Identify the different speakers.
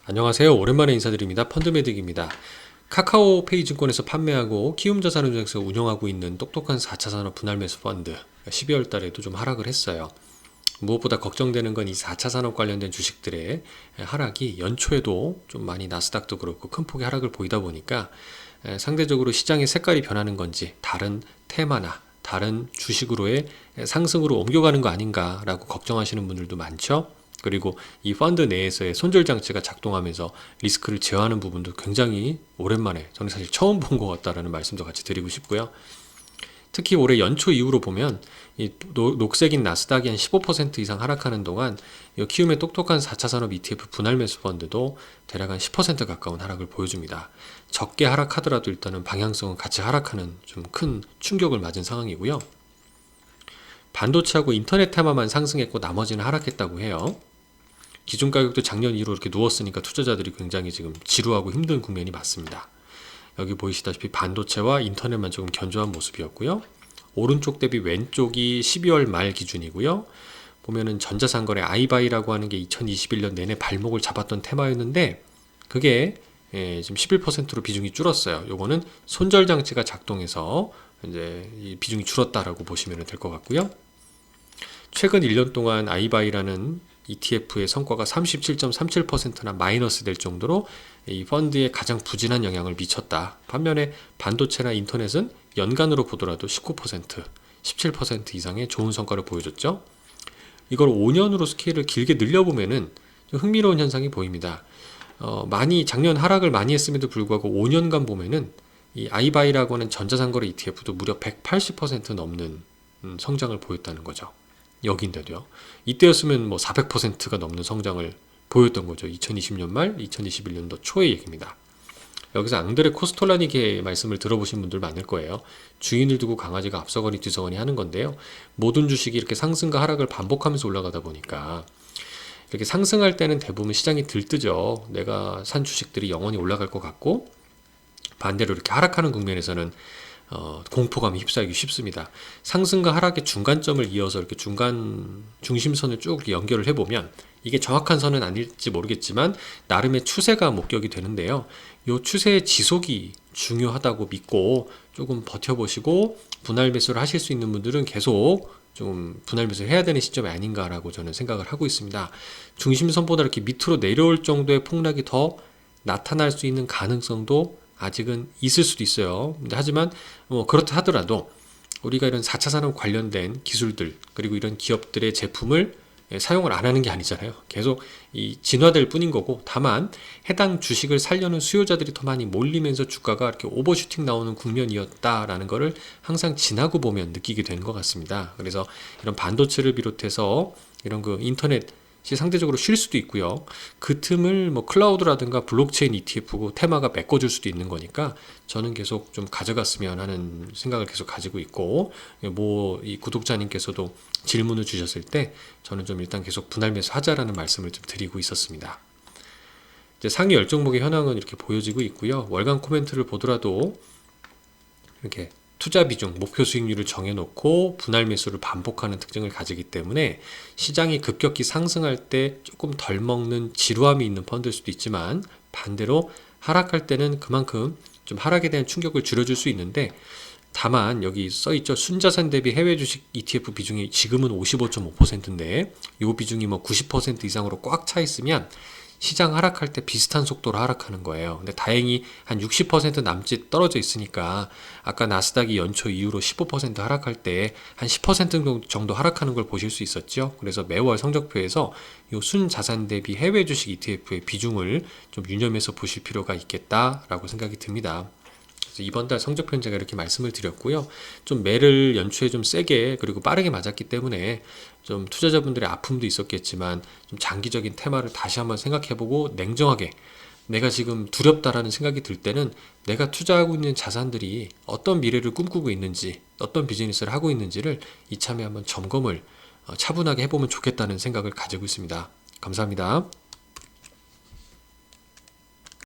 Speaker 1: 안녕하세요. 오랜만에 인사드립니다. 펀드매직입니다. 카카오페이 증권에서 판매하고 키움자산운용에서 운영하고 있는 똑똑한 4차 산업 분할 매수 펀드 12월 달에도 좀 하락을 했어요. 무엇보다 걱정되는 건 이 4차 산업 관련된 주식들의 하락이 연초에도 좀 많이 나스닥도 그렇고 큰 폭의 하락을 보이다 보니까 상대적으로 시장의 색깔이 변하는 건지 다른 테마나 다른 주식으로의 상승으로 옮겨가는 거 아닌가라고 걱정하시는 분들도 많죠. 그리고 이 펀드 내에서의 손절 장치가 작동하면서 리스크를 제어하는 부분도 굉장히 오랜만에 저는 사실 처음 본 것 같다라는 말씀도 같이 드리고 싶고요. 특히 올해 연초 이후로 보면 이 녹색인 나스닥이 한 15% 이상 하락하는 동안 이 키움의 똑똑한 4차 산업 ETF 분할 매수 펀드도 대략 한 10% 가까운 하락을 보여줍니다. 적게 하락하더라도 일단은 방향성은 같이 하락하는 좀 큰 충격을 맞은 상황이고요. 반도체하고 인터넷 테마만 상승했고 나머지는 하락했다고 해요. 기준 가격도 작년 이후로 이렇게 누웠으니까 투자자들이 굉장히 지금 지루하고 힘든 국면이 맞습니다. 여기 보이시다시피 반도체와 인터넷만 조금 견조한 모습이었고요. 오른쪽 대비 왼쪽이 12월 말 기준이고요. 보면은 전자상거래 아이바이라고 하는 게 2021년 내내 발목을 잡았던 테마였는데 그게 지금 11%로 비중이 줄었어요. 요거는 손절 장치가 작동해서 이제 이 비중이 줄었다라고 보시면 될 것 같고요. 최근 1년 동안 아이바이라는 ETF의 성과가 37.37%나 마이너스 될 정도로 이 펀드에 가장 부진한 영향을 미쳤다. 반면에 반도체나 인터넷은 연간으로 보더라도 19%, 17% 이상의 좋은 성과를 보여줬죠. 이걸 5년으로 스케일을 길게 늘려보면은 좀 흥미로운 현상이 보입니다. 많이 작년 하락을 많이 했음에도 불구하고 5년간 보면은 이 아이바이라고 하는 전자상거래 ETF도 무려 180% 넘는 성장을 보였다는 거죠. 여기인데도요. 이때였으면 뭐 400%가 넘는 성장을 보였던 거죠. 2020년 말, 2021년도 초의 얘기입니다. 여기서 앙드레 코스톨라니의 말씀을 들어보신 분들 많을 거예요. 주인을 두고 강아지가 앞서거니 뒤서거니 하는 건데요. 모든 주식이 이렇게 상승과 하락을 반복하면서 올라가다 보니까 이렇게 상승할 때는 대부분 시장이 들뜨죠. 내가 산 주식들이 영원히 올라갈 것 같고 반대로 이렇게 하락하는 국면에서는 공포감이 휩싸이기 쉽습니다. 상승과 하락의 중간점을 이어서 이렇게 중심선을 쭉 연결을 해보면 이게 정확한 선은 아닐지 모르겠지만 나름의 추세가 목격이 되는데요. 이 추세의 지속이 중요하다고 믿고 조금 버텨보시고 분할 매수를 하실 수 있는 분들은 계속 좀 분할 매수를 해야 되는 시점이 아닌가라고 저는 생각을 하고 있습니다. 중심선보다 이렇게 밑으로 내려올 정도의 폭락이 더 나타날 수 있는 가능성도 아직은 있을 수도 있어요. 하지만 그렇다 하더라도 우리가 이런 4차 산업 관련된 기술들 그리고 이런 기업들의 제품을 사용을 안 하는 게 아니잖아요. 계속 이 진화될 뿐인 거고 다만 해당 주식을 살려는 수요자들이 더 많이 몰리면서 주가가 이렇게 오버슈팅 나오는 국면이었다라는 거를 항상 지나고 보면 느끼게 되는 것 같습니다. 그래서 이런 반도체를 비롯해서 이런 그 인터넷 상대적으로 쉴 수도 있고요. 그 틈을 뭐 클라우드라든가 블록체인 ETF고 테마가 메꿔줄 수도 있는 거니까 저는 계속 좀 가져갔으면 하는 생각을 계속 가지고 있고 뭐 이 구독자님께서도 질문을 주셨을 때 저는 좀 일단 계속 분할 매수하자라는 말씀을 좀 드리고 있었습니다. 이제 상위 10종목의 현황은 이렇게 보여지고 있고요. 월간 코멘트를 보더라도 이렇게 투자 비중, 목표 수익률을 정해놓고 분할 매수를 반복하는 특징을 가지기 때문에 시장이 급격히 상승할 때 조금 덜 먹는 지루함이 있는 펀드일 수도 있지만 반대로 하락할 때는 그만큼 좀 하락에 대한 충격을 줄여줄 수 있는데 다만 여기 써있죠. 순자산 대비 해외 주식 ETF 비중이 지금은 55.5%인데 이 비중이 뭐 90% 이상으로 꽉 차 있으면 시장 하락할 때 비슷한 속도로 하락하는 거예요. 근데 다행히 한 60% 남짓 떨어져 있으니까 아까 나스닥이 연초 이후로 15% 하락할 때 한 10% 정도 하락하는 걸 보실 수 있었죠. 그래서 매월 성적표에서 이 순자산 대비 해외 주식 ETF의 비중을 좀 유념해서 보실 필요가 있겠다라고 생각이 듭니다. 이번 달 성적표는 제가 이렇게 말씀을 드렸고요. 좀 매를 연초에 좀 세게 그리고 빠르게 맞았기 때문에 좀 투자자분들의 아픔도 있었겠지만 좀 장기적인 테마를 다시 한번 생각해보고 냉정하게 내가 지금 두렵다라는 생각이 들 때는 내가 투자하고 있는 자산들이 어떤 미래를 꿈꾸고 있는지 어떤 비즈니스를 하고 있는지를 이참에 한번 점검을 차분하게 해보면 좋겠다는 생각을 가지고 있습니다. 감사합니다.